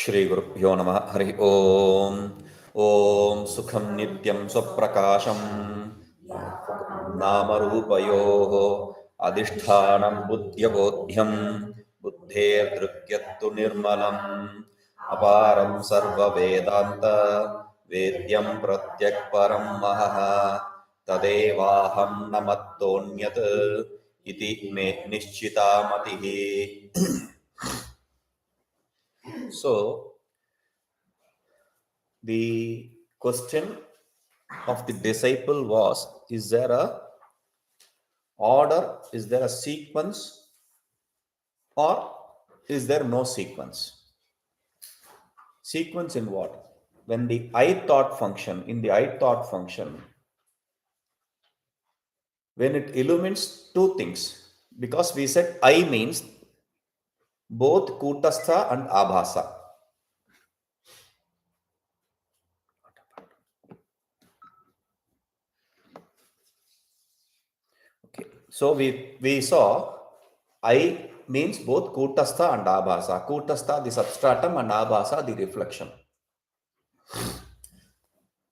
श्रीगुरुभ्यो नमः हरि ओम ओम सुखं नित्यं स्वप्रकाशं नामरूपयोः अधिष्ठानं बुद्ध्यबोध्यं बुद्धेर्दृक्यत्तु निर्मलम् अपारं सर्ववेदान्त वेद्यं प्रत्यक्परं महः तदेवाहं न मत्तोऽन्यत् इति मे निश्चिता मतिः. So the question of the disciple was, is there a order, is there a sequence, or is there no sequence? Sequence in what? When the I thought function, in the I thought function, when it illumines two things, because we said I means both Kutastha and Abhasa. Okay, so we saw I means both Kutastha and Abhasa. Kutastha the substratum and Abhasa the reflection.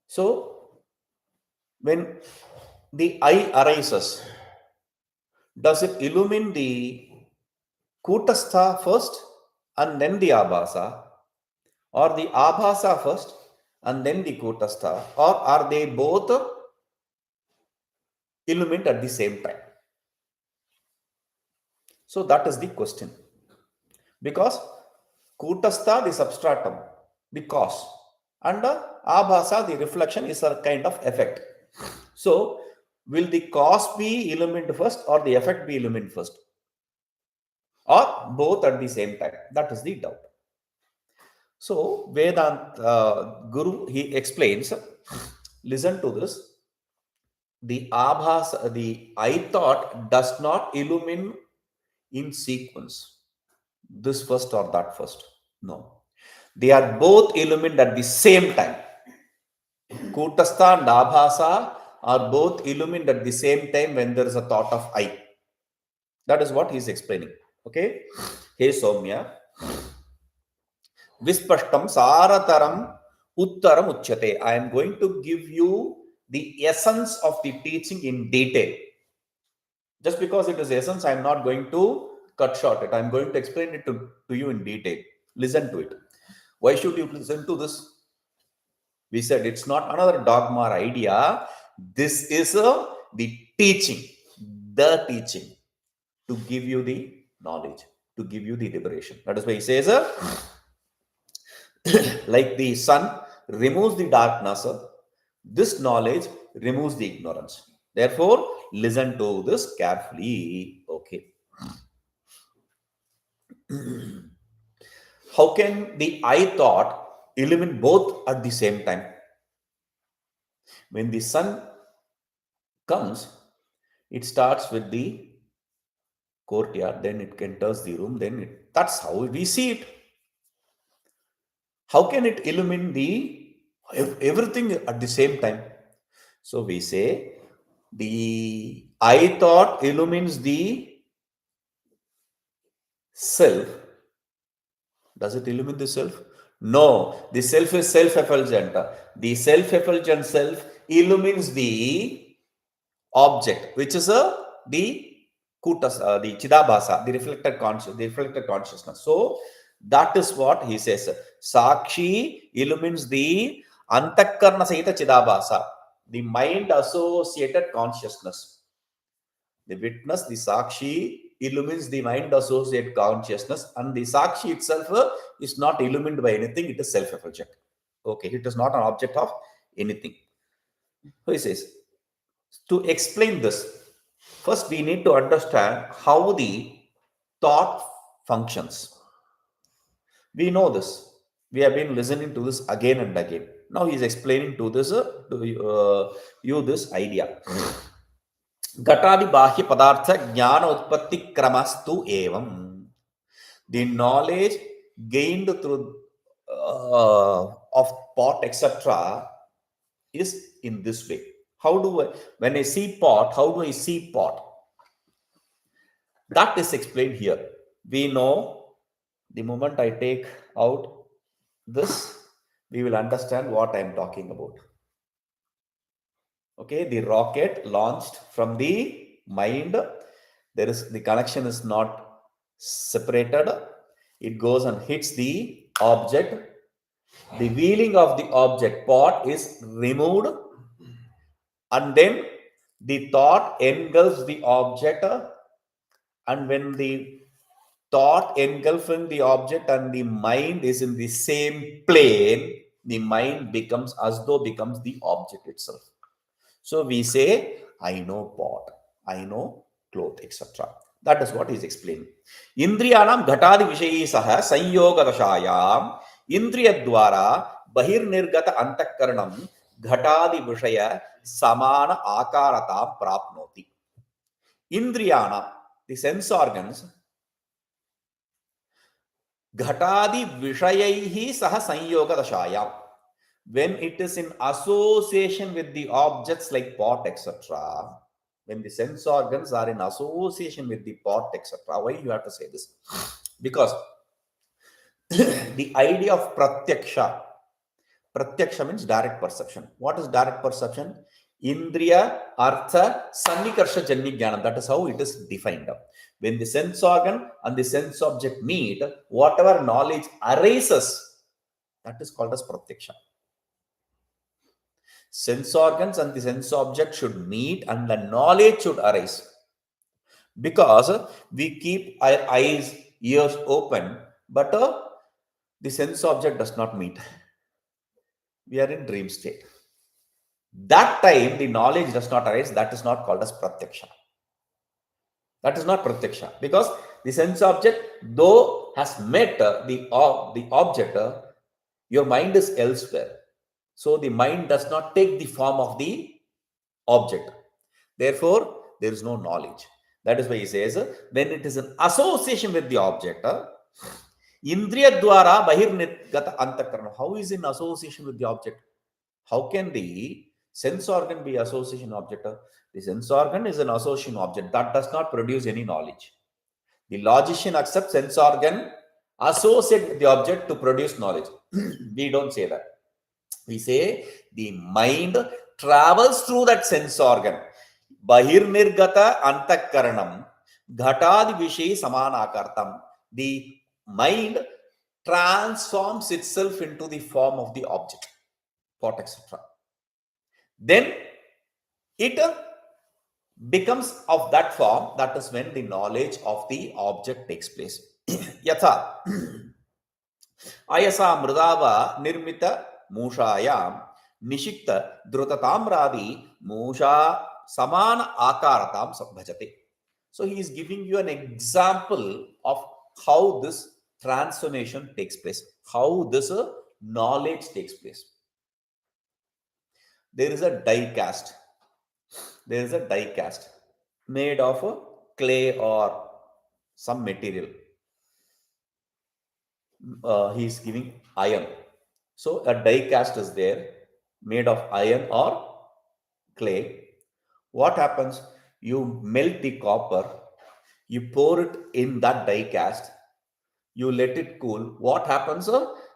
So when the I arises, does it illumine the Kutastha first and then the Abhasa, or the Abhasa first and then the Kutastha, or are they both illumined at the same time? So that is the question. Because Kutastha, the substratum, the cause, and Abhasa, the reflection, is a kind of effect. So will the cause be illumined first or the effect be illumined first? Or both at the same time? That is the doubt. So Vedanta Guru, he explains, listen to this. The Abhasa, the I thought does not illumine in sequence, this first or that first. No. They are both illumined at the same time. Kutastha and Abhasa are both illumined at the same time when there is a thought of I. That is what he is explaining. Okay. Hey Somya, Vispashtam Sarataram Uttaram Uchyate. I am going to give you the essence of the teaching in detail. Just because it is essence, I am not going to cut short it. I am going to explain it to you in detail. Listen to it. Why should you listen to this? We said it's not another dogma or idea. This is the teaching to give you the knowledge, to give you the liberation. That is why he says, like the sun removes the darkness, this knowledge removes the ignorance. Therefore, listen to this carefully. Okay. How can the I thought illumine both at the same time? When the sun comes, it starts with the courtyard, then it enters the room, that's how we see it. How can it illumine the everything at the same time? So we say the I thought illumines the self. Does it illumine the self? No, the self is self-effulgent. The self-effulgent self illumines the object, which is the Kutas, the Chidabhasa, the reflected consciousness. So that is what he says. Sakshi illumines the Antakarna Sahita Chidabhasa, the mind associated consciousness. The witness, the Sakshi, illumines the mind associated consciousness, and the Sakshi itself is not illumined by anything, it is self-effulgent. Okay, it is not an object of anything. So he says, to explain this, first we need to understand how the thought functions. We know this. We have been listening to this again and again. Now he is explaining to this you this idea. Gatadi bahya padartha jnana utpatti kramastu evam. The knowledge gained through of pot, etc., is in this way. How do I, when I see pot, how do I see pot? That is explained here. We know the moment I take out this, we will understand what I am talking about. Okay, the rocket launched from the mind. There is the connection is not separated. It goes and hits the object. The wheeling of the object pot is removed, and then the thought engulfs the object, and when the thought engulfing the object and the mind is in the same plane, the mind becomes as though becomes the object itself. So we say, I know pot, I know cloth, etc. That is what he is explaining. Indriyanam ghatadi vishayi saha sanyoga dashayam indriyadwara bahirnirgata antakaranam ghatadi vishaya samana akaratam prapnoti. Indriyana, the sense organs, ghatadi vishayaihi saha sanyoga dashayam, when it is in association with the objects like pot, etc., when the sense organs are in association with the pot, etc., why you have to say this? Because the idea of pratyaksha means direct perception. What is direct perception? Indriya, artha, sannikarsha janni jnanam. That is how it is defined. When the sense organ and the sense object meet, whatever knowledge arises, that is called as pratyaksha. Sense organs and the sense object should meet and the knowledge should arise. Because we keep our eyes, ears open, but the sense object does not meet. We are in dream state. That time the knowledge does not arise. That is not called as pratyaksha. That is not pratyaksha, because the sense object, though has met the object, your mind is elsewhere. So the mind does not take the form of the object. Therefore, there is no knowledge. That is why he says, when it is in association with the object, indriya dwara bahirnirgata antakarana. How is in association with the object? How can the sense organ be association object? The sense organ is an association object that does not produce any knowledge. The logician accepts sense organ associate with the object to produce knowledge. We don't say that. We say the mind travels through that sense organ. Bahirnirgata antakaranam ghatadi vishay samanakartam. The mind transforms itself into the form of the object, pot, etc. Then it becomes of that form. That is when the knowledge of the object takes place. Yatha ayasa mridava nirmita mushayam nishikta drutatamradi musha samana akaratam bhajate. So he is giving you an example of how this transformation takes place, how this knowledge takes place. There is a die cast. There is a die cast made of clay or some material. He is giving iron. So a die cast is there made of iron or clay. What happens? You melt the copper, you pour it in that die cast, you let it cool. What happens?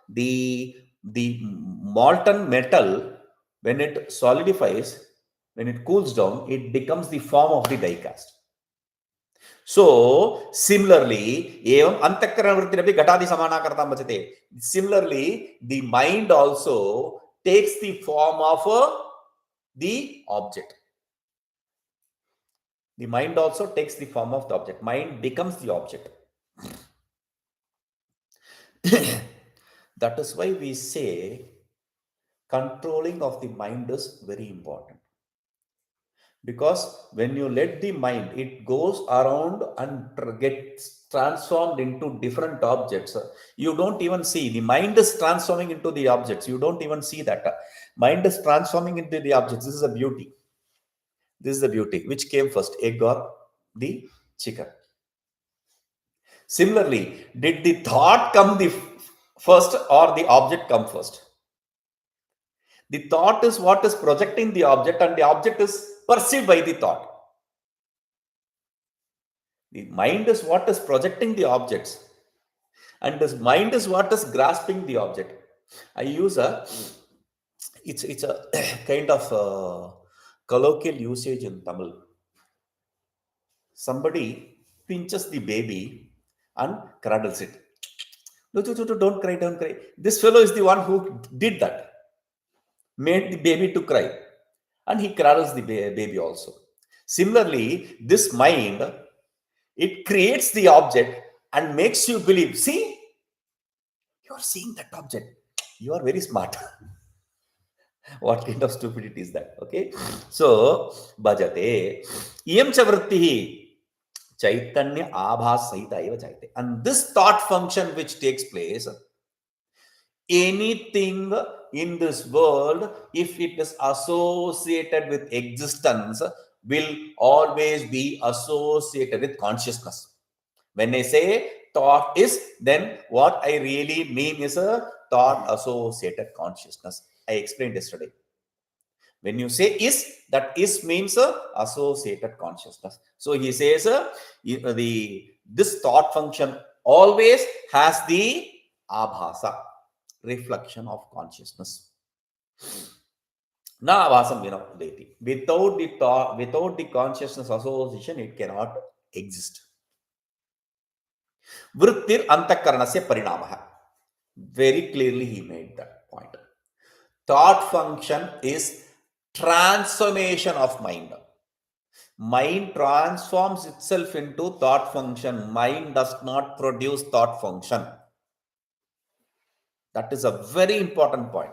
The molten metal, when it solidifies, when it cools down, it becomes the form of the die cast. So similarly, similarly, the mind also takes the form of the object. The mind also takes the form of the object. Mind becomes the object. That is why we say controlling of the mind is very important. Because when you let the mind, it goes around and gets transformed into different objects. You don't even see. The mind is transforming into the objects. You don't even see that. Mind is transforming into the objects. This is a beauty. This is the beauty. Which came first, egg or the chicken? Similarly, did the thought come the first or the object come first? The thought is what is projecting the object, and the object is perceived by the thought. The mind is what is projecting the objects, and this mind is what is grasping the object. I use it's a kind of colloquial usage in Tamil. Somebody pinches the baby and cradles it. No, no, no, no, don't cry, don't cry. This fellow is the one who did that, made the baby to cry, and he cradles the baby also. Similarly, this mind, it creates the object and makes you believe, see, you are seeing that object, you are very smart. What kind of stupidity is that? Okay, so bhajate iyam cha vrittihi chaitanya abhas sahita eva jayate. And this thought function which takes place, anything in this world, if it is associated with existence, will always be associated with consciousness. When I say thought is, then what I really mean is a thought associated consciousness. I explained yesterday. When you say is, that is means associated consciousness. So he says this thought function always has the abhasa, reflection of consciousness. Na abhasam vinodeti. Without the thought, without the consciousness association, it cannot exist. Vrittir antakaranasya parinamah. Very clearly he made that point. Thought function is transformation of mind. Mind transforms itself into thought function. Mind does not produce thought function. That is a very important point.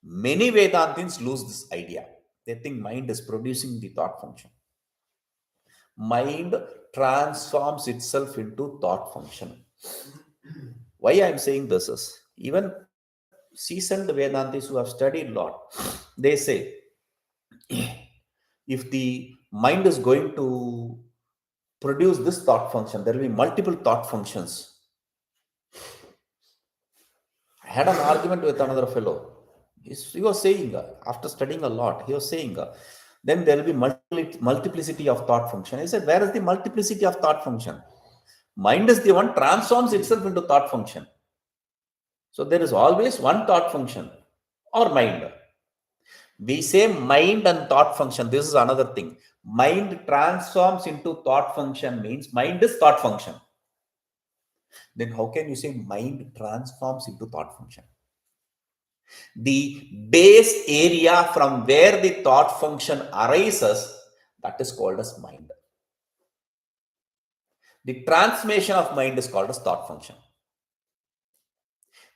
Many Vedantins lose this idea. They think mind is producing the thought function. Mind transforms itself into thought function. Why I am saying this is, even seasoned Vedantis who have studied a lot, they say, if the mind is going to produce this thought function, there will be multiple thought functions. I had an argument with another fellow. He was saying, after studying a lot, he was saying, then there will be multiplicity of thought function. I said, where is the multiplicity of thought function? Mind is the one transforms itself into thought function. So there is always one thought function or mind. We say mind and thought function. This is another thing. Mind transforms into thought function means mind is thought function. Then how can you say mind transforms into thought function? The base area from where the thought function arises, that is called as mind. The transformation of mind is called as thought function.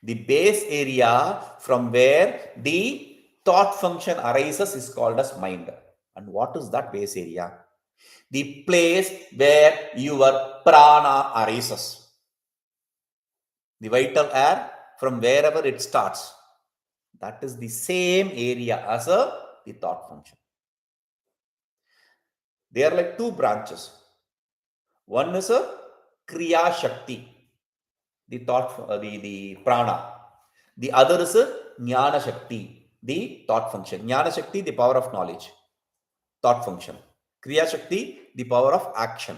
The base area from where the thought function arises is called as mind. And what is that base area? The place where your prana arises. The vital air, from wherever it starts, that is the same area as the thought function. They are like two branches. One is a Kriya Shakti, the thought, the prana. The other is a Jnana Shakti, the thought function. Jnana Shakti, the power of knowledge, thought function. Kriya Shakti, the power of action,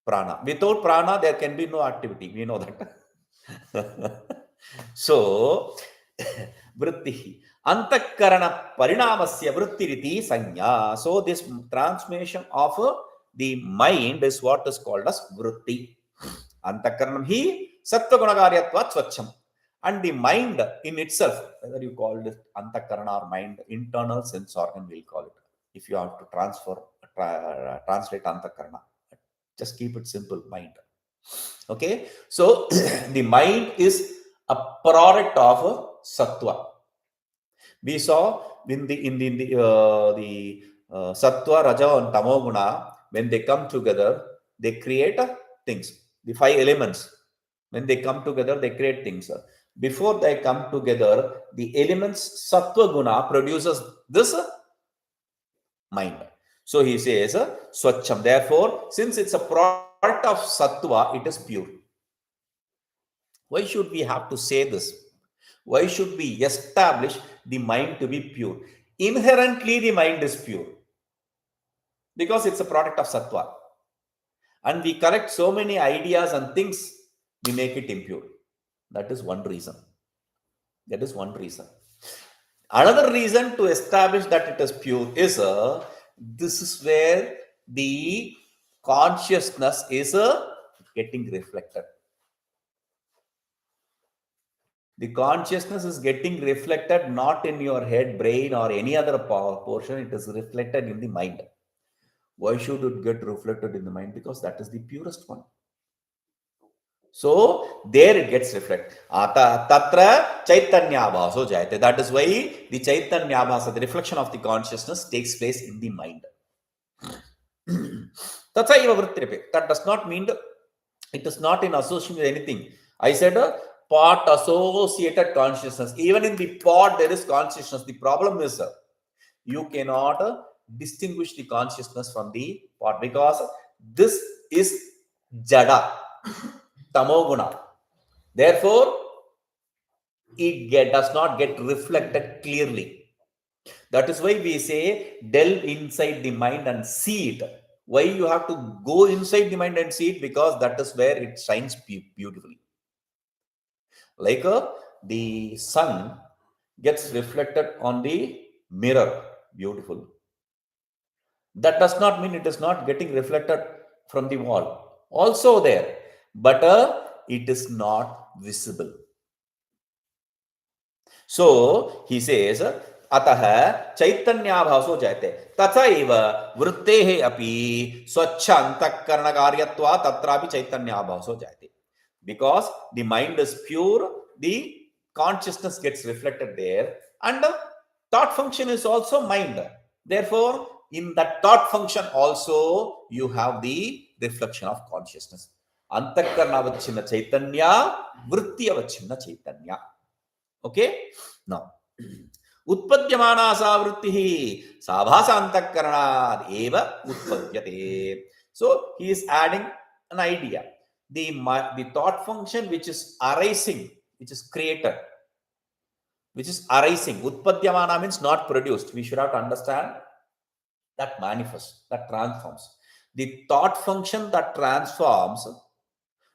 prana. Without prana, there can be no activity. We know that. So, vrittihi. Antakarana parinamasya vrittiriti sanya. So, this transformation of the mind is what is called as vritti. Antakaranam hi sattva gunagaryatvat swachham. And the mind in itself, whether you call it antakarana or mind, internal sense organ, we'll call it. If you have to translate antakarana, just keep it simple, mind. Okay, so the mind is a product of sattva. We saw in the sattva, raja, and tamoguna, when they come together, they create things. The 5 elements, when they come together, they create things. Before they come together, the elements sattva guna produces this mind. So he says swachham. Therefore, since it's a product of sattva, it is pure. Why should we have to say this? Why should we establish the mind to be pure? Inherently, the mind is pure because it's a product of sattva. And we correct so many ideas and things, we make it impure. That is one reason. That is one reason. Another reason to establish that it is pure is this is where the consciousness is getting reflected. The consciousness is getting reflected not in your head, brain, or any other portion. It is reflected in the mind. Why should it get reflected in the mind? Because that is the purest one. So there it gets reflected. Tatra Chaitanyabhaso Jayate. That is why the Chaitanyabhasa, the reflection of the consciousness, takes place in the mind. That does not mean it is not in association with anything. I said pot associated consciousness. Even in the pot, there is consciousness. The problem is you cannot distinguish the consciousness from the pot because this is jada, tamoguna. Therefore, it does not get reflected clearly. That is why we say delve inside the mind and see it. Why you have to go inside the mind and see it? Because that is where it shines beautifully. Like the sun gets reflected on the mirror. Beautiful. That does not mean it is not getting reflected from the wall. Also there. But it is not visible. So he says, Atah Chaitanyabhaso Jayate. Tatha eva vrittehe api swachha antakarnakaryatva tatrapi Chaitanyabhaso Jayate. Because the mind is pure, the consciousness gets reflected there, and the thought function is also mind. Therefore, in that thought function also, you have the reflection of consciousness. Antakarnavachina Chaitanya, Vrittiyavachina Chaitanya. Okay? Now, Utpadyamana sa vrittihi sabhasantakarnad eva utpadyate. So, he is adding an idea. The thought function which is arising, which is created, which is arising. Utpadyamana means not produced. We should have to understand that manifests, that transforms. The thought function that transforms,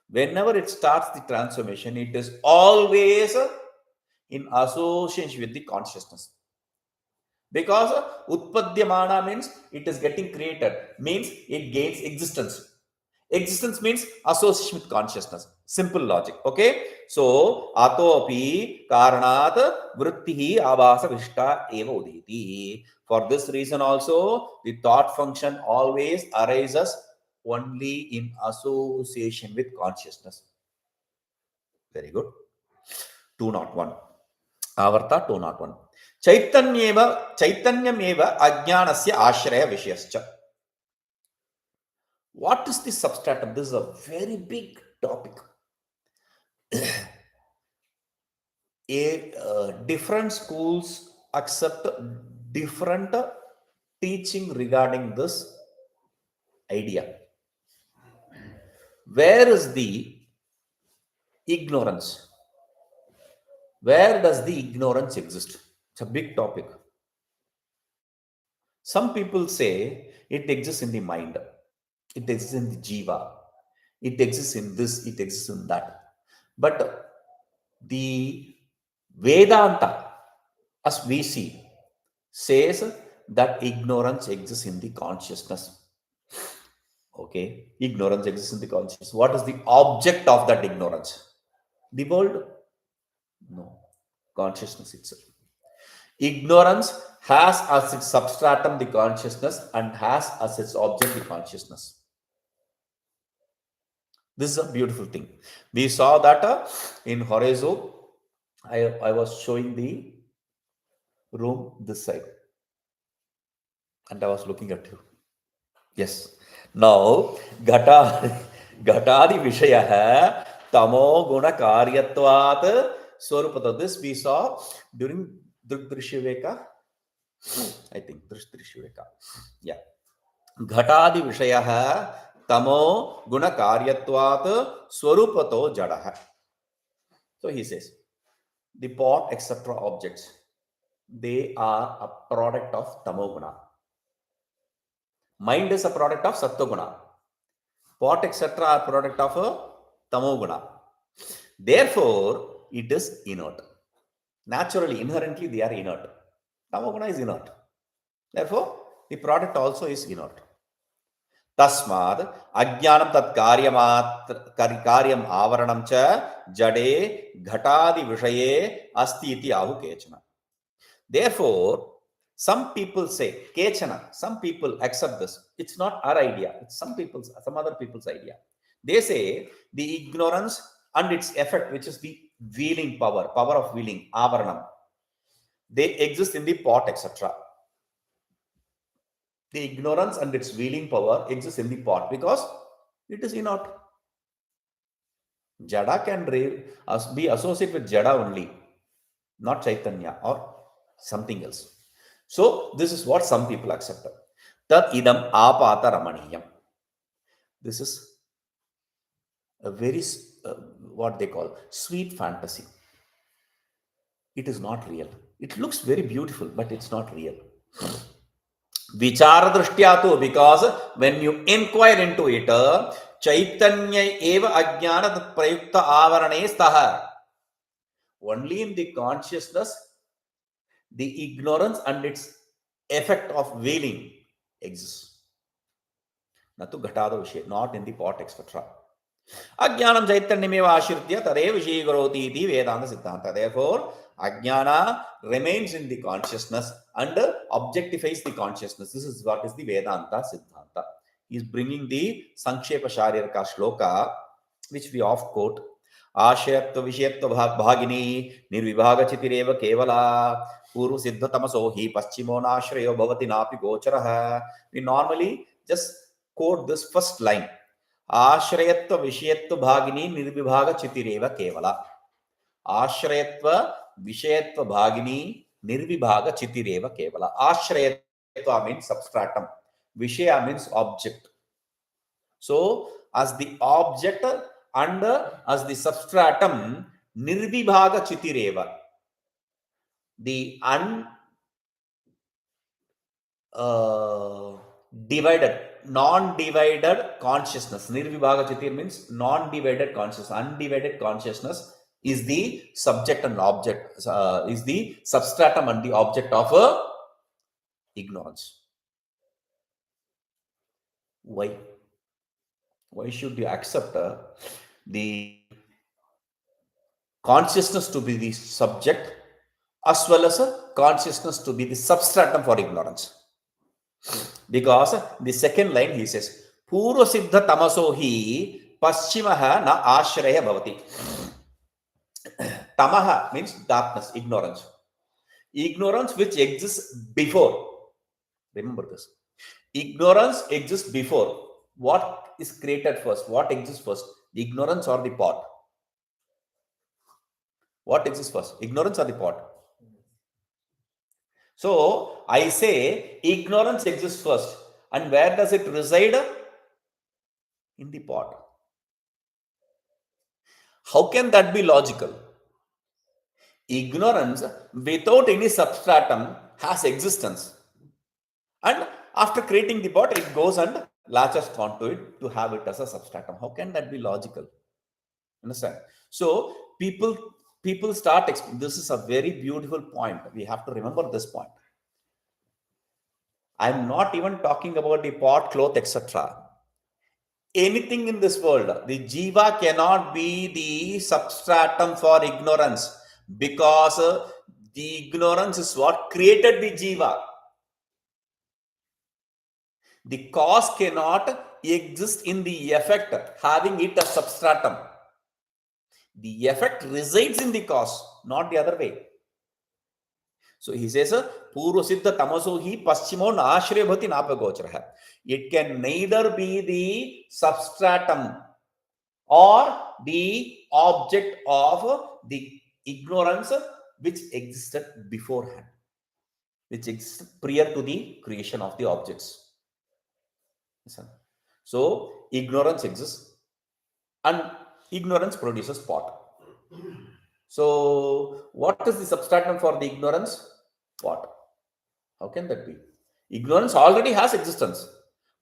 whenever it starts the transformation, it is always in association with the consciousness. Because utpadyamana means it is getting created, means it gains existence. Existence means association with consciousness. Simple logic. Okay. So, atopi karanat vrittihi abhasa vishta eva uditi. For this reason also, the thought function always arises only in association with consciousness. Very good. 201. Avarta 201. Chaitanyameva ajnanasya ashraya vishayascha. What is the substratum? This is a very big topic. Different schools accept different teaching regarding this idea. Where is the ignorance? Where does the ignorance exist? It's a big topic. Some people say it exists in the mind. It exists in the jiva. It exists in this. It exists in that. But the Vedanta, as we see, says that ignorance exists in the consciousness. Okay, ignorance exists in the consciousness. What is the object of that ignorance? The world? No, consciousness itself. Ignorance has as its substratum the consciousness and has as its object the consciousness. This is a beautiful thing. We saw that in Horizon. I was showing the room this side and I was looking at you. Yes. Now, Gatadi Vishaya Tamo Guna Karyatvat Swarupata. This we saw during Drishyaveka. I think Drishyaveka. Yeah. Gatadi Vishaya Tamo Guna Karyatvat Swarupato Jadaha. So he says, the pot, etc. objects, they are a product of tamoguna. Mind is a product of sattoguna. Pot, etc. are product of tamoguna. Therefore, it is inert. Naturally, inherently, they are inert. Tamoguna is inert. Therefore, the product also is inert. तस्मात् अज्ञानं तत् कार्यम् आवरणं च जडे घटादि विषये अस्ति इति आहु केचन. Therefore, some people say, kechana, some people accept this. It's not our idea. It's some other people's idea. They say the ignorance and its effect, which is the wheeling power of wheeling, avaranam, they exist in the pot, etc. The ignorance and its wheeling power exists in the pot because it is inert. Jada can be associated with Jada only, not Chaitanya or something else. So this is what some people accept. Tat idam apata ramaniyam. This is a very, what they call, sweet fantasy. It is not real. It looks very beautiful, but it's not real. Vichara drishtya, because when you inquire into it, Chaitanya eva ajnana prayukta avarane staha. Only in the consciousness, the ignorance and its effect of veiling exists. Natu ghatada vishay, not in the pot, etc. Ajnanam chaitanyameva ashritya tade vishay karoti iti Vedanta Siddhanta. Therefore, Ajnana remains in the consciousness and objectifies the consciousness. This is what is the Vedanta Siddhanta. He is bringing the Sankshepa Shariraka Shloka, which we oft quote. Ashayatva Vishayatva Bhagini Nirvibhaga Chitireva Kevala Puru Siddha Tamaso Hi Paschimo Nashrayo Bhavati Napi Gocharaha. We normally just quote this first line. Ashrayatva Vishayatva Bhagini Nirvibhaga Chitireva Kevala. Ashrayatva Vishayatva Bhagini Nirvibhaga Chitireva Kevala. Ashrayatva means substratum. Vishaya means object. So, as the object and as the substratum, Nirvibhaga Chitireva, the non-divided consciousness. Nirvibhaga Chitir means non-divided consciousness. Undivided consciousness is the subject and object, is the substratum and the object of ignorance. Why? Why should you accept the consciousness to be the subject as well as consciousness to be the substratum for ignorance? Because the second line he says, Purva Siddha Tamaso Hi Paschimaha na Ashraya Bhavati. Tamaha means darkness, ignorance. Ignorance which exists before. Remember this. Ignorance exists before. What is created first? What exists first? The ignorance or the pot? What exists first? Ignorance or the pot? So, I say ignorance exists first. And where does it reside? In the pot. How can that be logical? Ignorance without any substratum has existence. And after creating the pot, it goes and latches onto it to have it as a substratum. How can that be logical? Understand? So, people start, this is a very beautiful point. We have to remember this point. I'm not even talking about the pot, cloth, etc. Anything in this world, the jiva cannot be the substratum for ignorance because the ignorance is what created the jiva. The cause cannot exist in the effect, having it as substratum. The effect resides in the cause, not the other way. So he says, Purva Siddha Tamaso Hi Paschimo Ashraya Bhati Napa Gocharaha. It can neither be the substratum or the object of the ignorance which existed beforehand, which existed prior to the creation of the objects. So, ignorance exists and ignorance produces pot. So, what is the substratum for the ignorance? Pot. How can that be? Ignorance already has existence.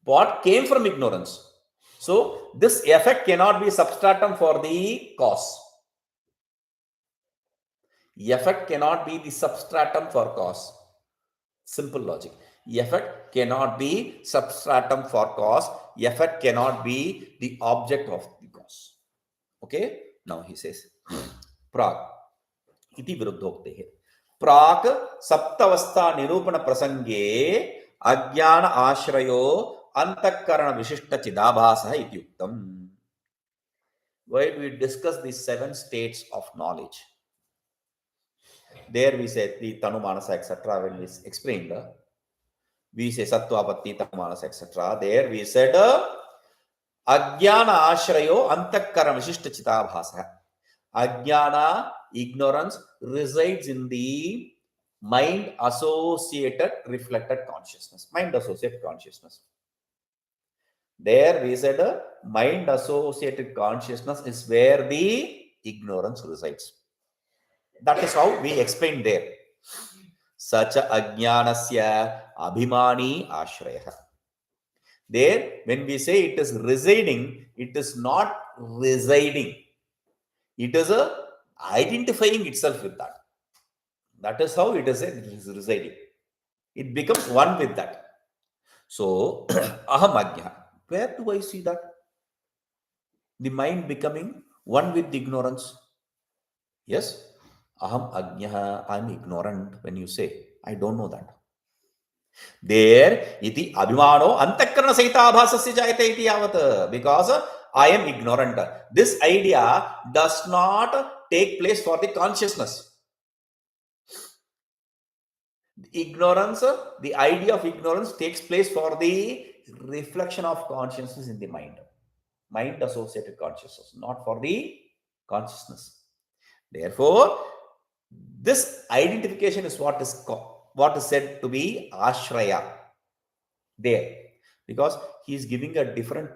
Pot came from ignorance. So, this effect cannot be substratum for the cause. Effect cannot be the substratum for cause. Simple logic. Effect cannot be substratum for cause. Effect cannot be the object of the cause. Okay. Now he says, Prag iti viruddhoktehe. Prag saptavastha nirupana prasange ajnana ashrayo antakarana vishishta chidabhasa iti yuktam. While we discuss the 7 states of knowledge, there we said the Tanumanasa, etc. When we explained, we say Sattvapatti, Tanumanasa, etc. There we said Ajnana Ashrayo Antakkara Vishishta Chitabhasa. Ajnana, ignorance, resides in the mind associated reflected consciousness. Mind associated consciousness. There we said mind associated consciousness is where the ignorance resides. That is how we explained there. Sacha ajnanasya abhimani ashraya. There, when we say it is residing, it is not residing. It is identifying itself with that. That is how it is residing. It becomes one with that. So, aham ajna. Where do I see that? The mind becoming one with the ignorance. Yes, aham ajna. I am ignorant. When you say, I don't know that. There, iti abhimano antakarana sahitabhasasya jayate iti yavat. Because I am ignorant. This idea does not take place for the consciousness. Ignorance, the idea of ignorance takes place for the reflection of consciousness in the mind. Mind associated consciousness, not for the consciousness. Therefore, this identification is what is said to be ashraya there, because he is giving a different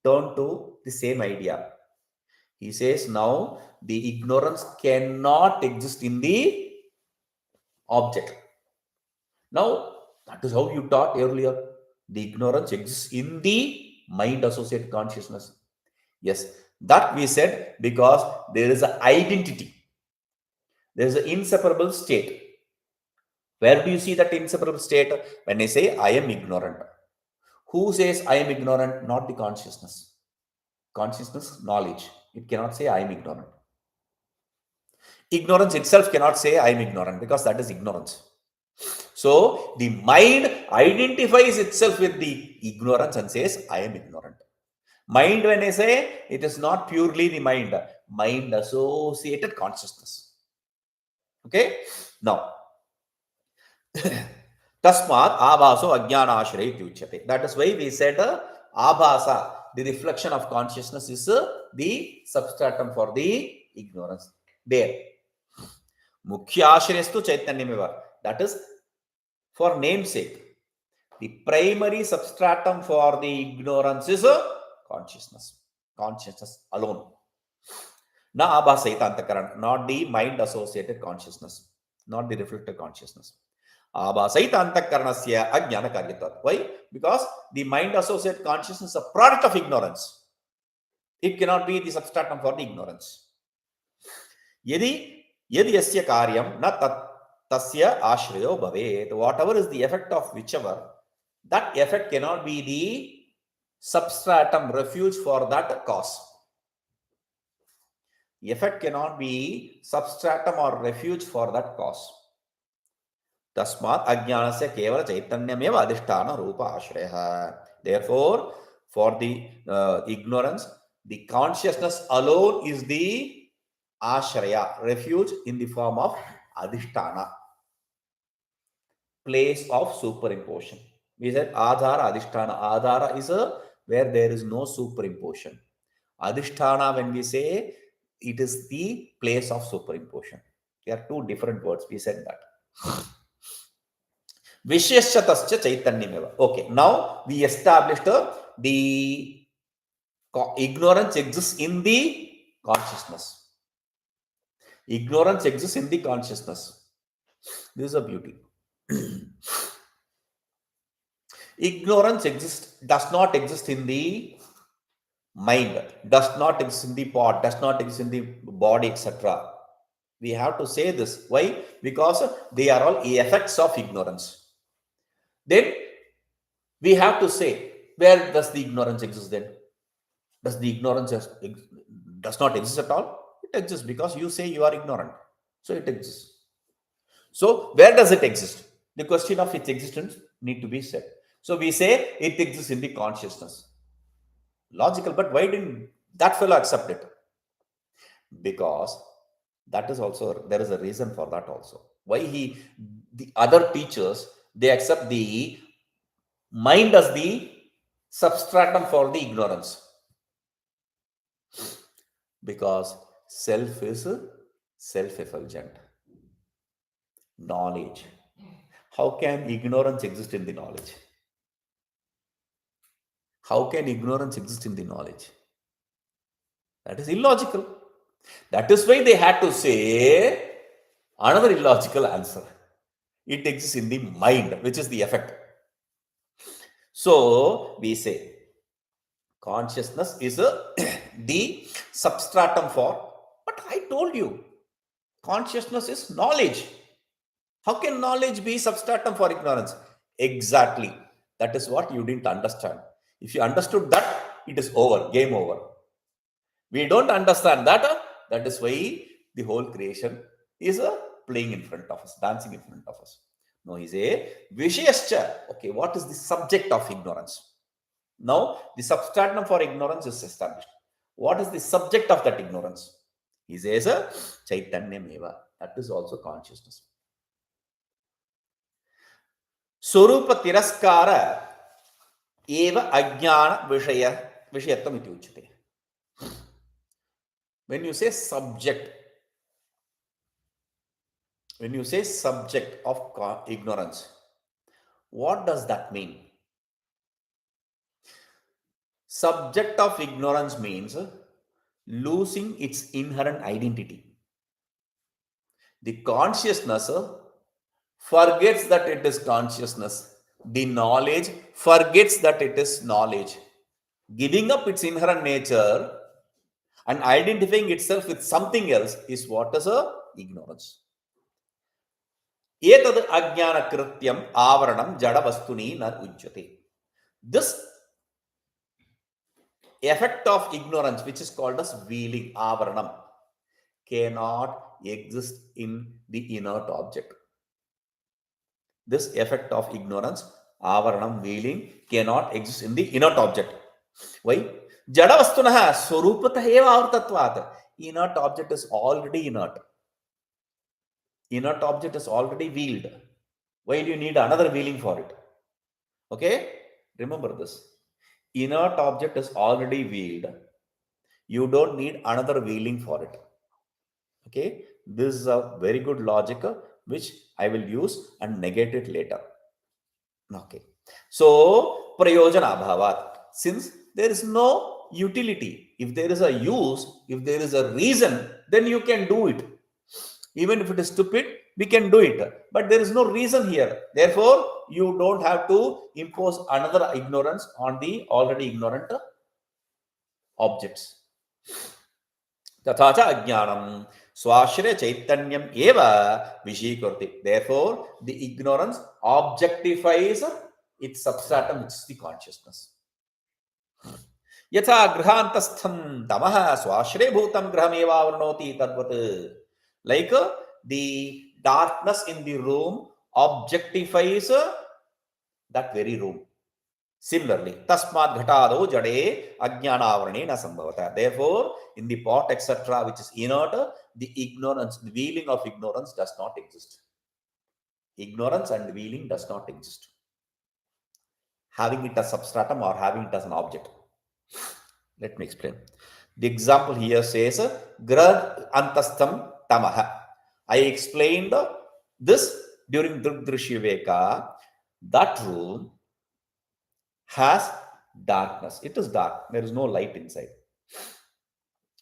turn to the same idea. He says now the ignorance cannot exist in the object. Now, that is how you taught earlier. The ignorance exists in the mind associated consciousness. Yes, that we said because there is an identity. There is an inseparable state. Where do you see that inseparable state? When I say I am ignorant. Who says I am ignorant? Not the consciousness. Consciousness, knowledge. It cannot say I am ignorant. Ignorance itself cannot say I am ignorant because that is ignorance. So, the mind identifies itself with the ignorance and says, I am ignorant. Mind, when I say, it is not purely the mind. Mind associated consciousness. Okay? Now, Tasmat abhaso ajnana ashray tyuchyate. That is why we said abhasa, the reflection of consciousness, is the substratum for the ignorance. There. Mukhya ashrayastu chaitanyameva. That is for namesake. The primary substratum for the ignorance is consciousness. Consciousness alone. Na abhasaita antakaran, not the mind associated consciousness, not the reflected consciousness. Abhasaita antakaranasya ajnana karyatvat. Why? Because the mind associated consciousness is a product of ignorance. It cannot be the substratum for the ignorance. Yadi yasya karyam na tasya ashrayo bhavet. Whatever is the effect of whichever, that effect cannot be the substratum, refuge for that cause. Effect cannot be substratum or refuge for that cause. Tasmat ajnanasya kevala chaitanyameva adhisthana rupa ashraya. Therefore, for the ignorance, the consciousness alone is the ashraya, refuge in the form of adhisthana, place of superimposition. We said adhara, adhisthana. Adhara is where there is no superimposition. Adhisthana, when we say, it is the place of superimposition. There are two different words. We said that. Visheshatascha chaitanyameva. Okay, now we established the ignorance exists in the consciousness. Ignorance exists in the consciousness. This is a beauty. Ignorance does not exist in the mind, does not exist in the pot, does not exist in the body, etc. We have to say this. Why? Because they are all effects of ignorance. Then we have to say, where does the ignorance exist then? Does the ignorance does not exist at all? It exists because you say you are ignorant. So it exists. So where does it exist? The question of its existence need to be said. So we say it exists in the consciousness. Logical, but why didn't that fellow accept it? Because that is also, there is a reason for that also. Why the other teachers, they accept the mind as the substratum for the ignorance. Because self is self-effulgent. Knowledge. How can ignorance exist in the knowledge? How can ignorance exist in the knowledge? That is illogical. That is why they had to say another illogical answer. It exists in the mind, which is the effect. So we say consciousness is the substratum for, but I told you, consciousness is knowledge. How can knowledge be substratum for ignorance? Exactly. That is what you didn't understand. If you understood that, it is over, game over. We don't understand that. That is why the whole creation is playing in front of us, dancing in front of us. No, he say Vishayascha. Okay, what is the subject of ignorance? Now, the substratum for ignorance is established. What is the subject of that ignorance? He says Chaitanyameva. That is also consciousness. Swarupa tiraskara eva ajnana vishayatvam iti uchyate. When you say subject of ignorance, what does that mean? Subject of ignorance means losing its inherent identity. The consciousness forgets that it is consciousness. The knowledge forgets that it is knowledge. Giving up its inherent nature and identifying itself with something else is what is ignorance. Etad ajnana krityam avaranam jada vastuni na ujyate. This effect of ignorance, which is called as veiling, avaranam, cannot exist in the inert object. This effect of ignorance, avaranam, veiling, cannot exist in the inert object. Why? Jada vastunaha swarupatah eva avartatvat. Inert object is already inert. Inert object is already veiled. Why do you need another veiling for it? Okay? Remember this. Inert object is already veiled. You don't need another veiling for it. Okay? This is a very good logic which I will use and negate it later. Okay. So, prayojana bhavat. Since there is no utility, if there is a use, if there is a reason, then you can do it. Even if it is stupid, we can do it. But there is no reason here. Therefore, you don't have to impose another ignorance on the already ignorant objects. Tathacha ajnanam swashre chaitanyam eva vishikurti. Therefore, the ignorance objectifies its substratum, which is the consciousness. Yatha grhantastham tamaha swashre bhutam grhameva varnoti tadvat. Like the darkness in the room objectifies that very room. Similarly, tasmad ghatado jade ajnanavarane na sambhavata. Therefore, in the pot, etc., which is inert, the ignorance, the veiling of ignorance does not exist. Ignorance and veiling does not exist. Having it as substratum or having it as an object. Let me explain. The example here says, Grah antastham tamaha. I explained this during Drishyaveka. That room has darkness. It is dark. There is no light inside.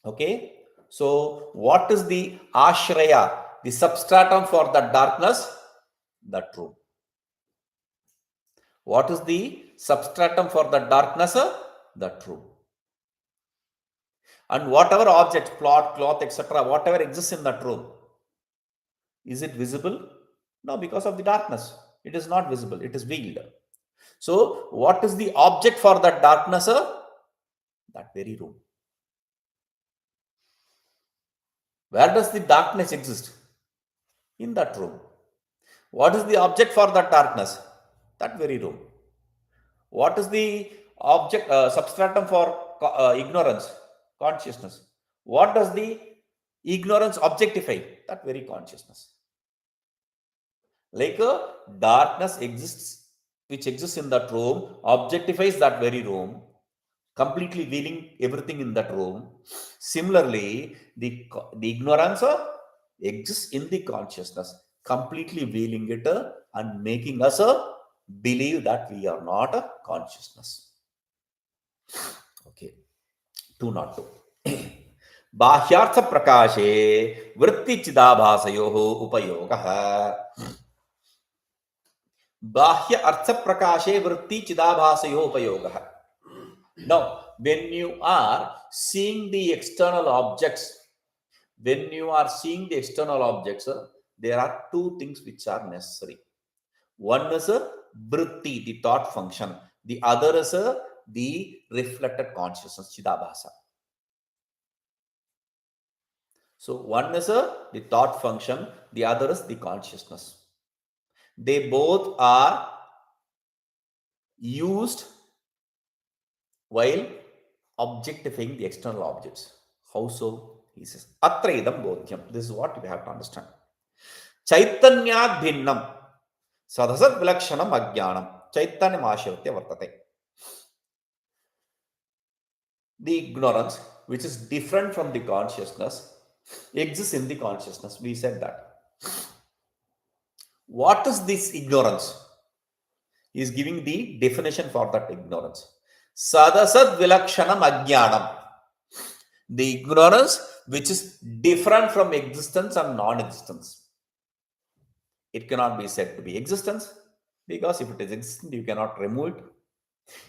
Okay. So, what is the ashraya, the substratum for that darkness? That room. What is the substratum for the darkness? That room. And whatever object, plot, cloth, etc., whatever exists in that room, Is it visible? No, because of the darkness. It is not visible. It is veiled. So, what is the object for that darkness? That very room. Where does the darkness exist? In that room. What is the object for that darkness? That very room. What is the object, substratum for ignorance? Consciousness. What does the ignorance objectify? That very consciousness. Like a darkness exists, which exists in that room, objectifies that very room, completely veiling everything in that room. Similarly, the ignorance exists in the consciousness, completely veiling it and making us believe that we are not a consciousness. Okay, 202. बाह्यार्थ प्रकाशे वृत्ति चिदाभासयोः उपयोगः. बाह्य अर्थ प्रकाशे वृत्ति चिदाभासयोः उपयोगः. Now, when you are seeing the external objects, there are two things which are necessary. One is a vritti, the thought function. The other is the reflected consciousness, chidabhasa. So, one is the thought function, the other is the consciousness. They both are used while objectifying the external objects. How so? He says, Atraidam bodhyam. This is what we have to understand. Chaitanyad bhinnam sadhasat vilakshanam ajnanam chaitanyam ashritya vartate. The ignorance, which is different from the consciousness, exists in the consciousness. We said that. What is this ignorance? He is giving the definition for that ignorance. Sadasad vilakshanam ajnanam. The ignorance which is different from existence and non-existence. It cannot be said to be existence, because if it is existent, you cannot remove it.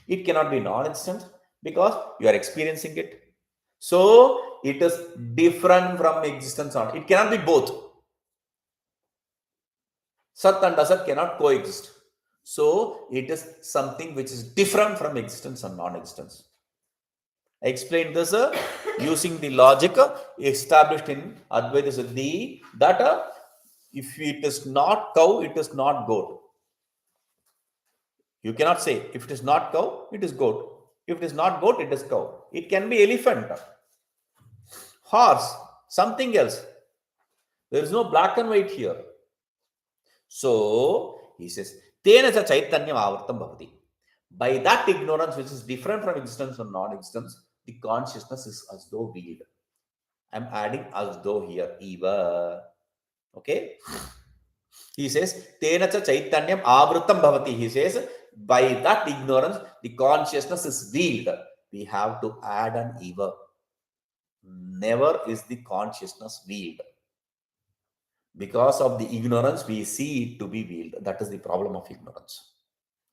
It cannot be non-existent because you are experiencing it. So it is different from existence. It cannot be both. Sat and Asat cannot coexist. So it is something which is different from existence and non-existence. I explained this using the logic established in Advaita Siddhi that if it is not cow, it is not goat. You cannot say if it is not cow, it is goat. If it is not goat, it is cow. It can be elephant, horse, something else. There is no black and white here. So he says, Tena cha chaitanyam avartam bhavati. By that ignorance which is different from existence or non-existence, the consciousness is as though veiled. I'm adding as though here, eva. Okay. He says, Tena cha chaitanyam avrutam bhavati. He says, by that ignorance, the consciousness is veiled. We have to add an eva. Never is the consciousness veiled. Because of the ignorance, we see it to be veiled. That is the problem of ignorance.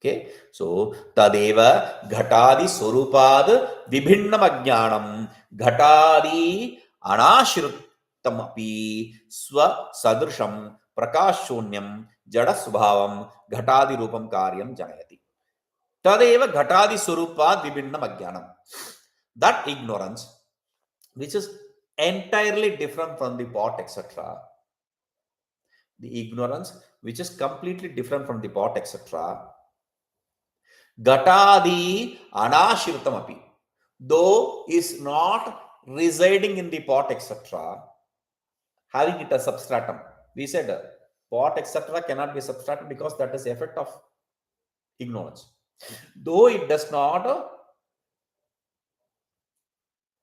Okay, so tadeva ghatadi swarupad vibhinnam ajnanam ghatadi anashrutam api swa sadrisham prakashonyam jada subhavam ghatadi rupam karyam janayati. Tadeva ghatadi swarupad vibhinnam ajnanam. That ignorance, which is entirely different from the pot, etc. The ignorance which is completely different from the pot, etc. Ghatadi anashritam api, though is not residing in the pot, etc., having it as substratum. We said pot, etc. cannot be substratum because that is the effect of ignorance. Though it does not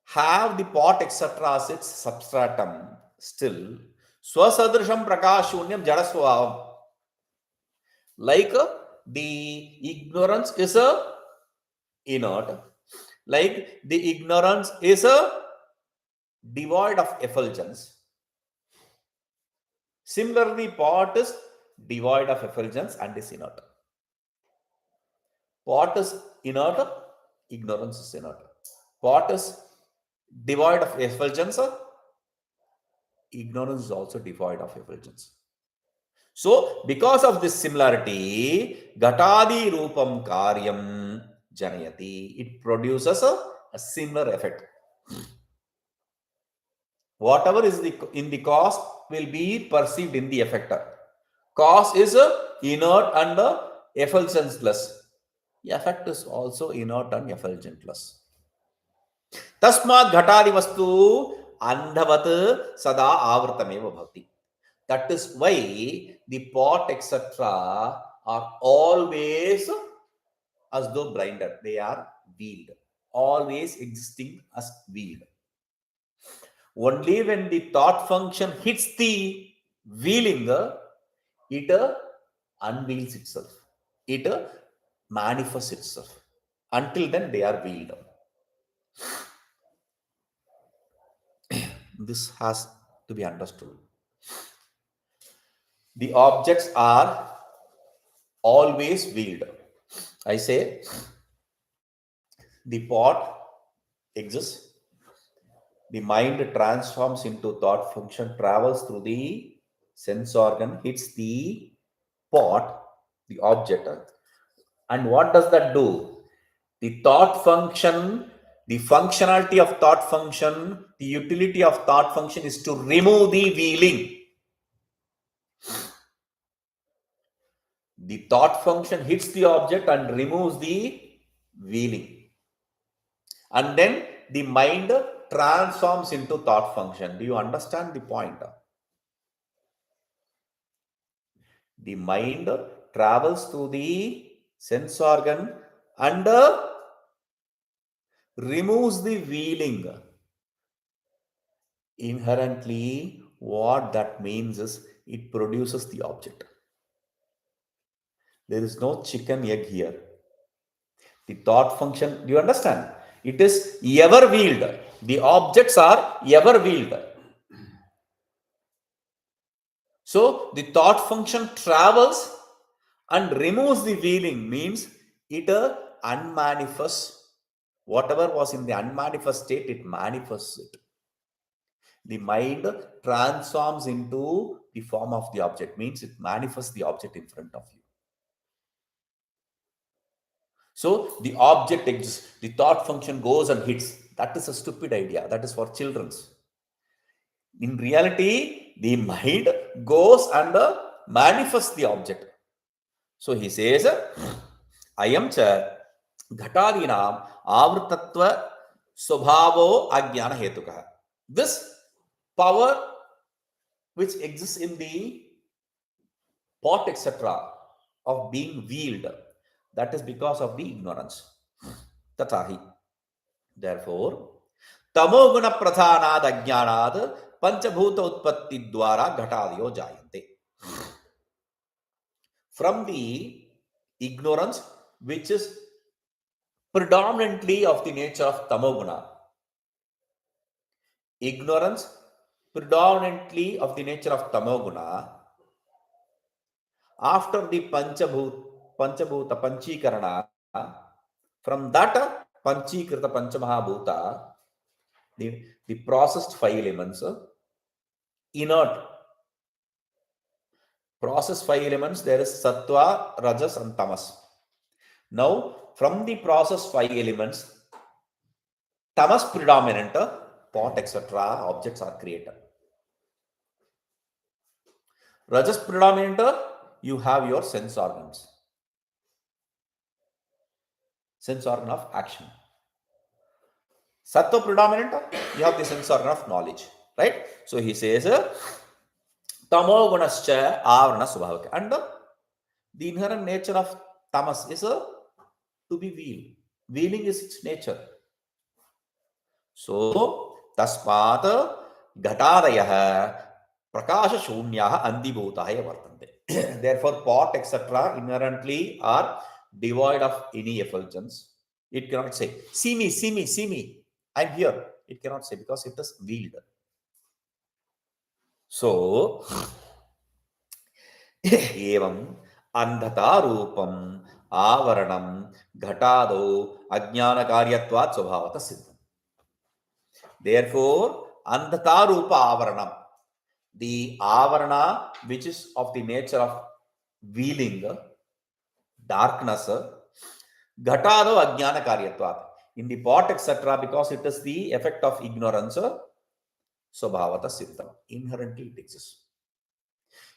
have the pot, etc. as its substratum, still swasadrisham prakashunyam jadasvavam. Like the ignorance is a inert, like the ignorance is a devoid of effulgence. Similarly, pot is devoid of effulgence and is inert. Pot is inert, ignorance is inert. Pot is devoid of effulgence, ignorance is also devoid of effulgence. So, because of this similarity, Ghatadi Rupam Karyam Janayati, it produces a similar effect. Whatever is in the cause will be perceived in the effector. Cause is inert and effulgenceless. Effect is also inert and effulgenceless. Tasmat Ghatadi Vastu Andhavat Sada Avartameva Bhavati. That is why the pot, etc., are always as though blinded. They are veiled, always existing as veiled. Only when the thought function hits the veiling, it unveils itself. It manifests itself. Until then, they are veiled. This has to be understood. The objects are always veiled. I say the pot exists. The mind transforms into thought function, travels through the sense organ, hits the pot, the object. And what does that do? The thought function, the functionality of thought function, the utility of thought function is to remove the veiling. The thought function hits the object and removes the veiling. And then the mind transforms into thought function. Do you understand the point? The mind travels through the sense organ and removes the veiling. Inherently, what that means is it produces the object. There is no chicken egg here. The thought function, do you understand? It is ever veiled. The objects are ever veiled. So the thought function travels and removes the veiling, means it unmanifests. Whatever was in the unmanifest state, it manifests it. The mind transforms into the form of the object, means it manifests the object in front of you. So the object exists, the thought function goes and hits. That is a stupid idea. That is for children's. In reality, the mind goes and manifests the object. So he says, Ayam cha ghatadinam avritatva swabhavo ajnana hetukaha. This power which exists in the pot, etc., of being veiled, that is because of the ignorance. Tatahi. Therefore, tamoguna pradhanad ajnanad panchabhuta utpatti dwara ghatadiyo jayante. From the ignorance which is predominantly of the nature of tamoguna, ignorance predominantly of the nature of tamoguna, after the panchabhuta panchikarana, from that panchikrita panchamahabhuta, the processed five elements, inert processed five elements, there is sattva, rajas and tamas. Now from the processed five elements, tamas predominant, pot, etc., objects are created. Rajas predominant, you have your sense organs, sense organ of action. Sattva predominant, you have the sense organ of knowledge, right? So he says, tamo gunascha avarana swabhavaka. And the inherent nature of tamas is to be veiled. Veiling is its nature. So, tasmat ghatadayah prakasha shunyah andibhutaya vartante. Therefore, pot, etc., inherently are devoid of any effulgence. It cannot say, see me, see me, see me, I'm here. It cannot say because it is veiled. So, evam andhata rupam avaranam ghatado ajnana karyatvat swabhavata siddham. Therefore, andhata rupa avaranam, the avarana, which is of the nature of wheeling, darkness, ghatado ajnana karyatvat. In the pot, etc., because it is the effect of ignorance, swabhavata siddham. Inherently it exists.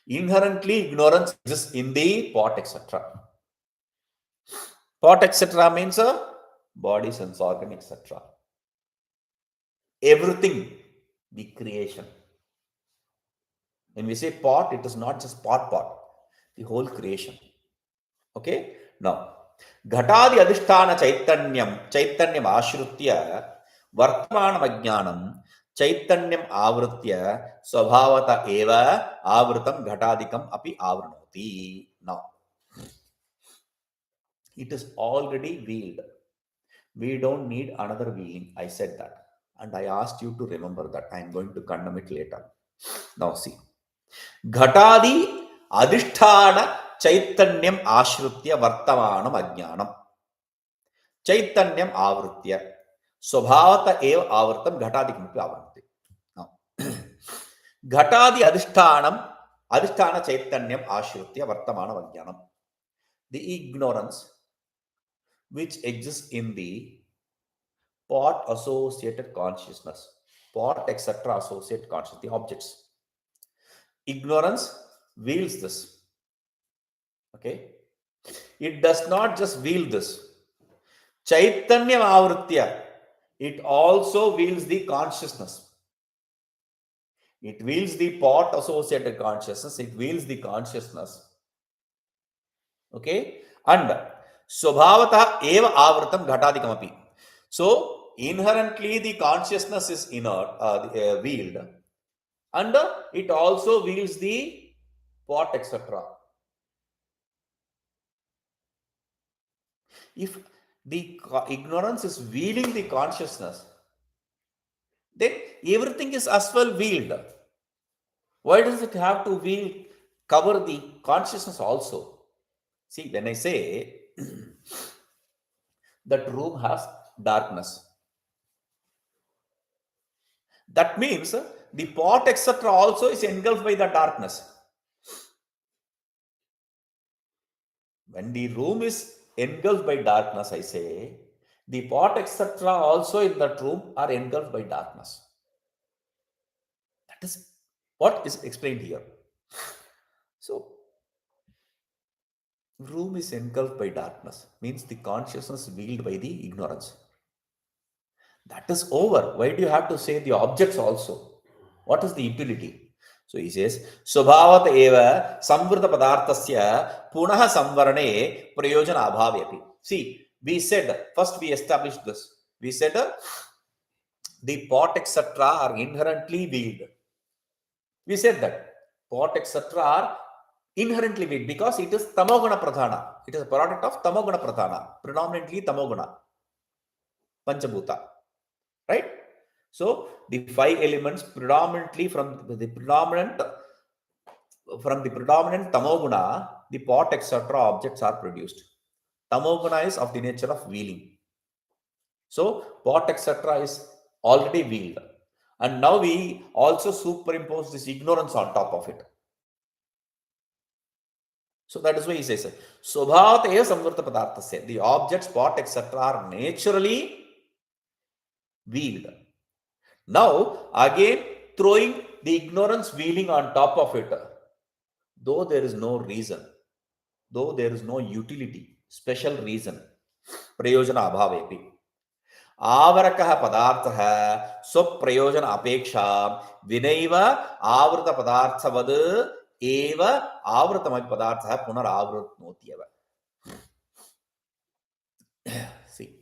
Inherently, ignorance exists in the pot, etc. Pot, etc. means body, sense organ, etc. Everything, the creation. When we say pot, it is not just pot, the whole creation. Okay? Now, Ghatadi Adhisthana Chaitanyam Ashrutya, Vartamanam Ajnanam, Chaitanyam Avritya, Swabhavata Eva, Avritam Ghatadikam Api Avranoti. Now, it is already wheeled. We don't need another wheeling. I said that. And I asked you to remember that. I am going to condemn it later. Now, see. Ghatadi Adhisthana Chaitanyam Ashrutya Vartamanam Ajnanam. Chaitanyam Avritya. Swabhavata Eva Avritam Ghatadikam Api Avranoti. Now, Ghatadi Adhisthana Chaitanyam Ashrutya Vartamanam Ajnanam. The ignorance which exists in the pot associated consciousness, pot etc. associated consciousness, the objects. Ignorance wields this. Okay? It does not just wield this. Chaitanya Avritya. It also wields the consciousness. It wields the pot associated consciousness. It wields the consciousness. Okay? And Swabhavata eva avritam ghatadikamapi. So, inherently the consciousness is inert, wheeled. And it also wields the pot, etc. If the ignorance is wheeling the consciousness, then everything is as well wheeled. Why does it have to cover the consciousness also? See, when I say that room has darkness, that means the pot, etc. also is engulfed by the darkness. When the room is engulfed by darkness, I say, the pot, etc. also in that room are engulfed by darkness. That is what is explained here. So, room is engulfed by darkness, means the consciousness is veiled by the ignorance. That is over. Why do you have to say the objects also? What is the utility? So he says, Swabhavat eva samvrta padarthasya punaha samvarane prayojana abhavyapi. See, we said, first we established this. We said the pot, etc. are inherently veiled. We said that pot, etc. are inherently weak because it is tamoguna pradhana. It is a product of tamoguna pradhana, predominantly tamoguna, panchabhuta, right? So the five elements predominantly from the predominant tamoguna, the pot, etc. objects are produced. Tamoguna is of the nature of wheeling. So pot, etc. is already wheeled. And now we also superimpose this ignorance on top of it. So that is why he says, Swabhavataya samvarta padarthasya. The objects, pot, etc. are naturally wheeled. Now, again, throwing the ignorance wheeling on top of it, though there is no reason, though there is no utility, special reason, prayojana abhavepi. Avarakaha padarthaha swaprayojana apeksha vinaiva avrita padarthavad eva avritamai padarthaha punaravritnotiyava. See,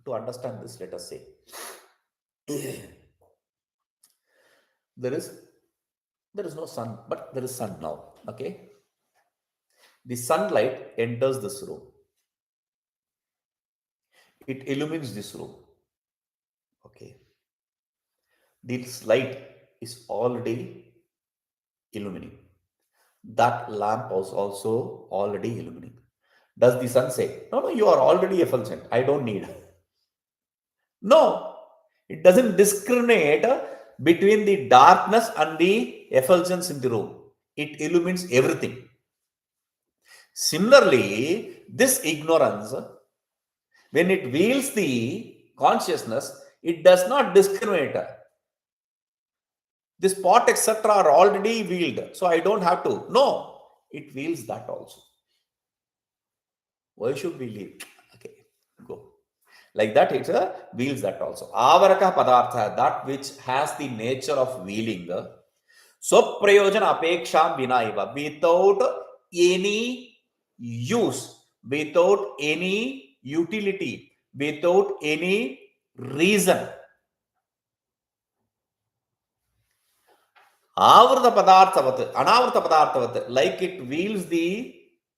to understand this, let us say, there is no sun, but there is sun now. Okay, the sunlight enters this room. It illumines this room. Okay, this light is already illuminating. That lamp was also already illuminating. Does the sun say, no, you are already effulgent, I don't need? No, it doesn't discriminate between the darkness and the effulgence in the room. It illumines everything. Similarly, this ignorance, when it veils the consciousness, it does not discriminate. This pot, etc., are already veiled, so I don't have to. No, it veils that also. Why should we leave? Okay, go. Like that, it veils that also. Avaraka padartha, that which has the nature of veiling, swaprayojana apeksham vinaiva, without any use, without any utility, without any reason. Avrta padarthavat, anavrta padarthavat, like it veils the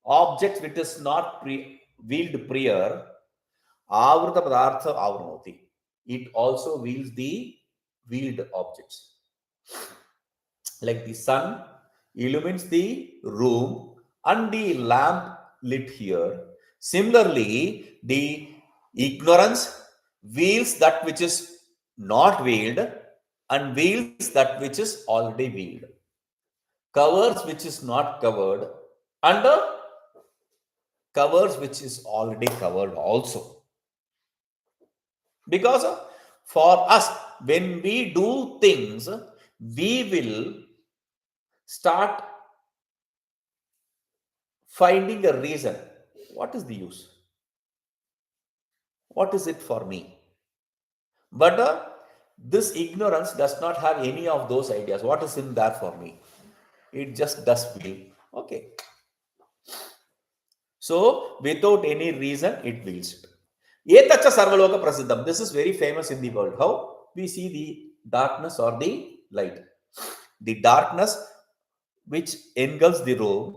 object which is not veiled prior. Avrta padartha avrnoti. It also veils the veiled objects. Like the sun illumines the room and the lamp lit here. Similarly, the ignorance veils that which is not veiled and veils that which is already veiled. Covers which is not covered and covers which is already covered also. Because for us, when we do things, we will start finding a reason. What is the use? What is it for me? But this ignorance does not have any of those ideas. What is in there for me? It just does believe. Okay. So, without any reason, it wills it. Etacha sarvaloka prasiddham. This is very famous in the world. How? We see the darkness or the light. The darkness which engulfs the room,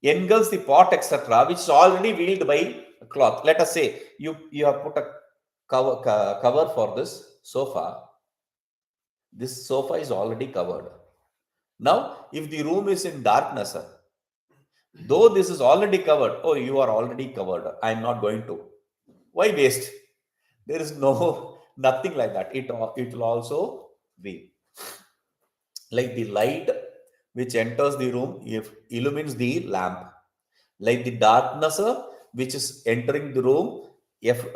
engulfs the pot, etc., which is already veiled by a cloth. Let us say you have put a cover for this sofa. This sofa is already covered. Now, if the room is in darkness, though this is already covered, oh, you are already covered, I am not going to. Why waste? There is nothing like that. It will also be like the light which enters the room, if illumines the lamp. Like the darkness which is entering the room, if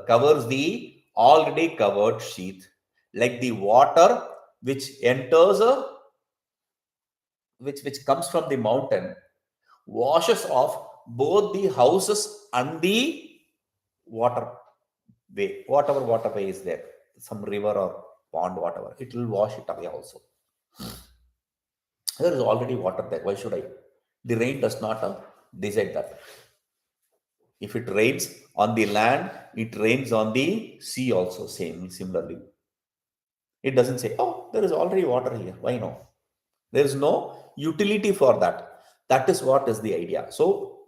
covers the already covered sheath. Like the water which enters, which comes from the mountain, washes off both the houses and the water way, whatever waterway is there, some river or pond, whatever, it will wash it away also. There is already water there. Why should I? The rain does not decide that. If it rains on the land, it rains on the sea also, similarly. It doesn't say, oh, there is already water here. Why no? There is no utility for that. That is what is the idea. So,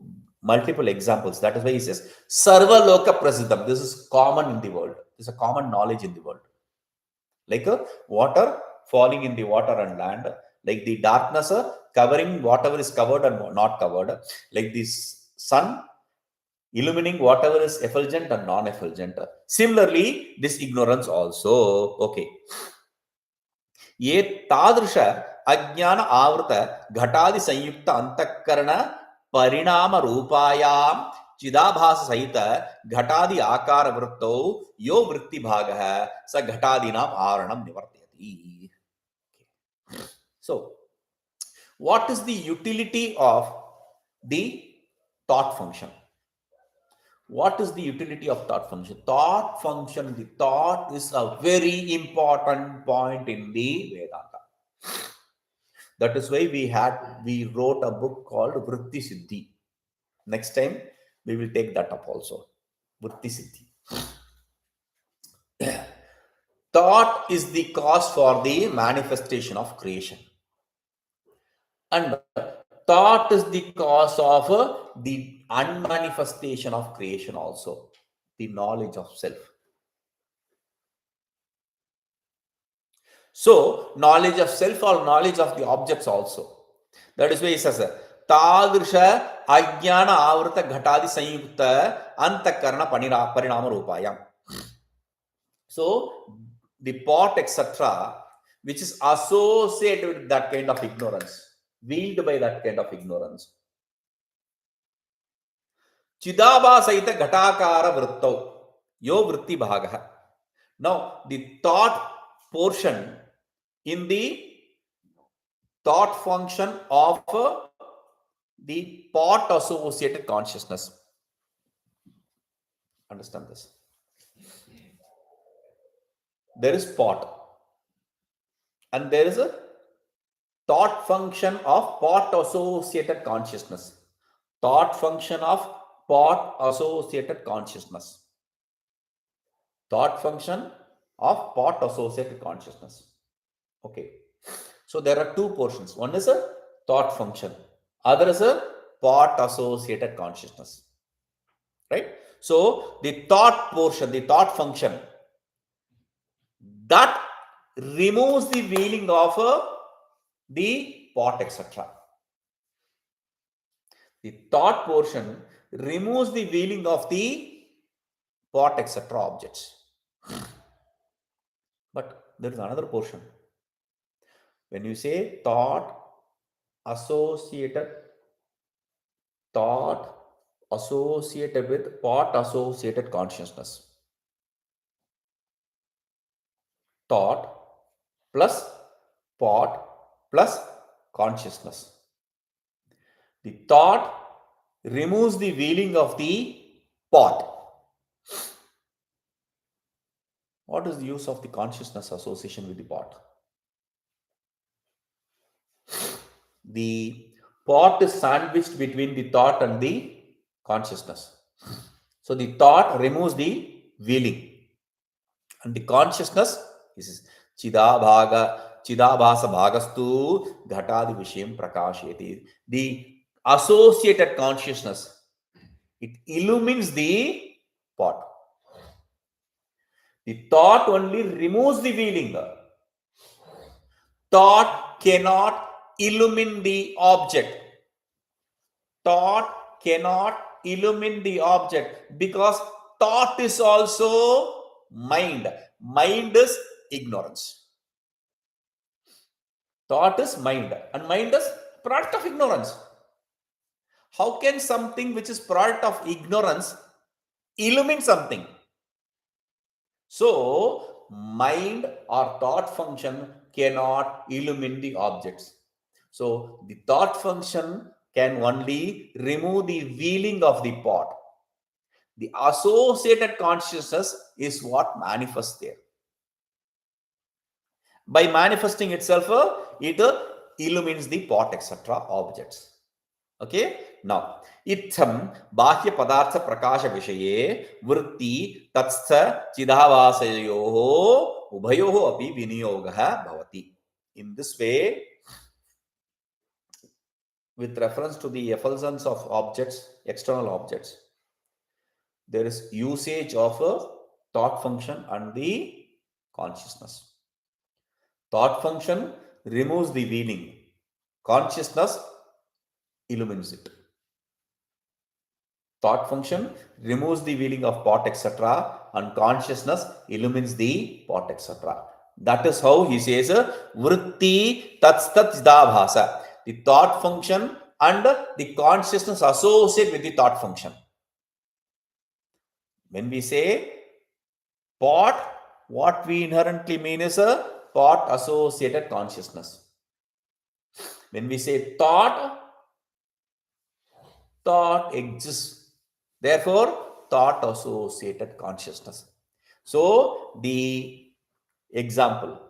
multiple examples. That is why he says, Sarva Loka Prasiddham. This is common in the world. This is a common knowledge in the world. Like a water falling in the water and land. Like the darkness covering whatever is covered and not covered. Like this sun illumining whatever is effulgent and non-effulgent. Similarly, this ignorance also. Okay. Ye tadrisha ajnana avrta ghatadi sanyukta antakarana parinama rupayam chidabhasa sahita ghatadi akara vritto yo vritti bhagah sa ghatadinam aranam nivartayati. So, what is the utility of the thought function? What is the utility of thought function? Thought function, the thought is a very important point in the Vedanta. That is why we wrote a book called Vritti Siddhi. Next time we will take that up also. Vritti Siddhi. Thought is the cause for the manifestation of creation. And thought is the cause of the unmanifestation of creation also. The knowledge of self. So, knowledge of self or knowledge of the objects also. That is why he says, Tadrisha ajnana avrita ghatadi sanyukta antakarana parinama rupayam. So, the pot, etc., which is associated with that kind of ignorance, wielded by that kind of ignorance. Chidabhasaita ghatakara vrittau, yo vritti bhagah. Now, the thought portion in the thought function of the pot associated consciousness. Understand this. There is pot, and there is a thought function of pot associated consciousness. Thought function of pot associated consciousness. Thought function of pot associated consciousness. Okay. So there are two portions. One is a thought function. Other is a pot associated consciousness. Right? So the thought portion, the thought function, that removes the wheeling of the pot, etc. The thought portion removes the wheeling of the pot, etc. objects. But there is another portion. When you say thought associated with pot associated consciousness, thought plus pot plus consciousness. The thought removes the wheeling of the pot. What is the use of the consciousness association with the pot? The pot is sandwiched between the thought and the consciousness. So the thought removes the wheeling, and the consciousness is chidabhasa bhagastu ghatadi vishayam prakasheti. The associated consciousness, it illumines the pot. The thought only removes the wheeling. Thought cannot illumine the object. Thought cannot illumine the object because thought is also mind. Mind is ignorance. Thought is mind, and mind is product of ignorance. How can something which is product of ignorance illumine something? So, mind or thought function cannot illumine the objects. So, the thought function can only remove the wheeling of the pot. The associated consciousness is what manifests there. By manifesting itself, it illumines the pot, etc. objects. Okay. Now, Itham Bahya Padartha Prakasha Vishaye Vritti Tatstha Chidavasayoho Ubhayoho Api Viniyogaha Bhavati. In this way, with reference to the effulgence of objects, external objects, there is usage of a thought function and the consciousness. Thought function removes the wheeling. Consciousness illumines it. Thought function removes the wheeling of pot, etc. and consciousness illumines the pot, etc. That is how he says vritti tatstat chidabhasa. The thought function and the consciousness associate with the thought function. When we say pot, what we inherently mean is a pot associated consciousness. When we say thought exists. Therefore, thought associated consciousness. So, the example,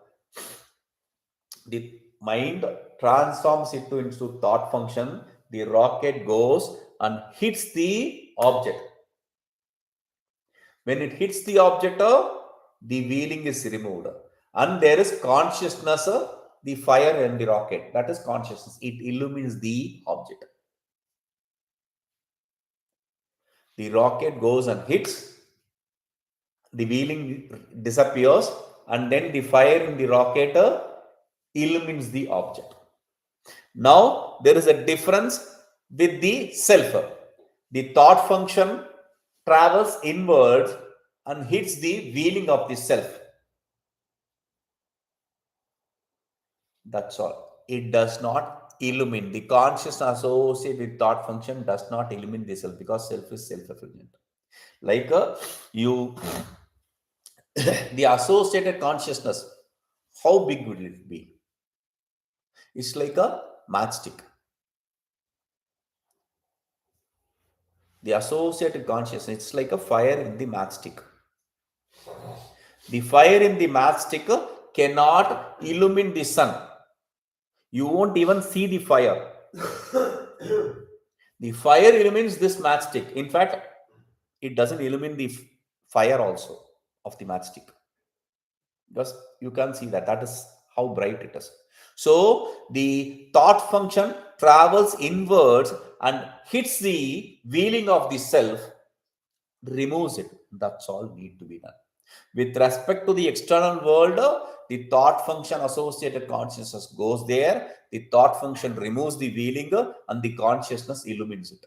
the mind transforms it into thought function. The rocket goes and hits the object. When it hits the object, the wheeling is removed. And there is consciousness, the fire and the rocket. That is consciousness. It illumines the object. The rocket goes and hits, the wheeling disappears, and then the fire in the rocket illumines the object. Now, there is a difference with the self. The thought function travels inwards and hits the wheeling of the self. That's all. It does not illumine. The consciousness associated with thought function does not illumine the self because self is self-effulgent. Like you, the associated consciousness, how big would it be? It's like a matchstick. The associated consciousness, it's like a fire in the matchstick. The fire in the matchstick cannot illumine the sun. You won't even see the fire. The fire illumines this matchstick. In fact, it doesn't illumine the fire also of the matchstick. Because you can see that. That is how bright it is. So the thought function travels inwards and hits the wheeling of the self, removes it. That's all need to be done. With respect to the external world, the thought function associated consciousness goes there. The thought function removes the wheeling and the consciousness illumines it.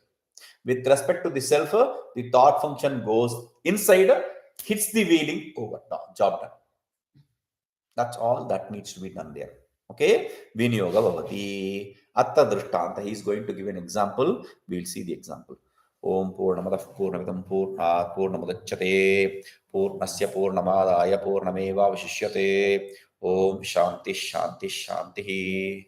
With respect to the self, the thought function goes inside, hits the wheeling, over, job done. That's all that needs to be done there. Okay, Vinyoga Bhavati. Atta Drishtanta. He is going to give an example. We'll see the example. Om Purnamadav Purnamidam Purnat Purnamadachyate Purnasya Purnamadaya Purnameva Vishishyate. Om Shanti Shanti Shanti.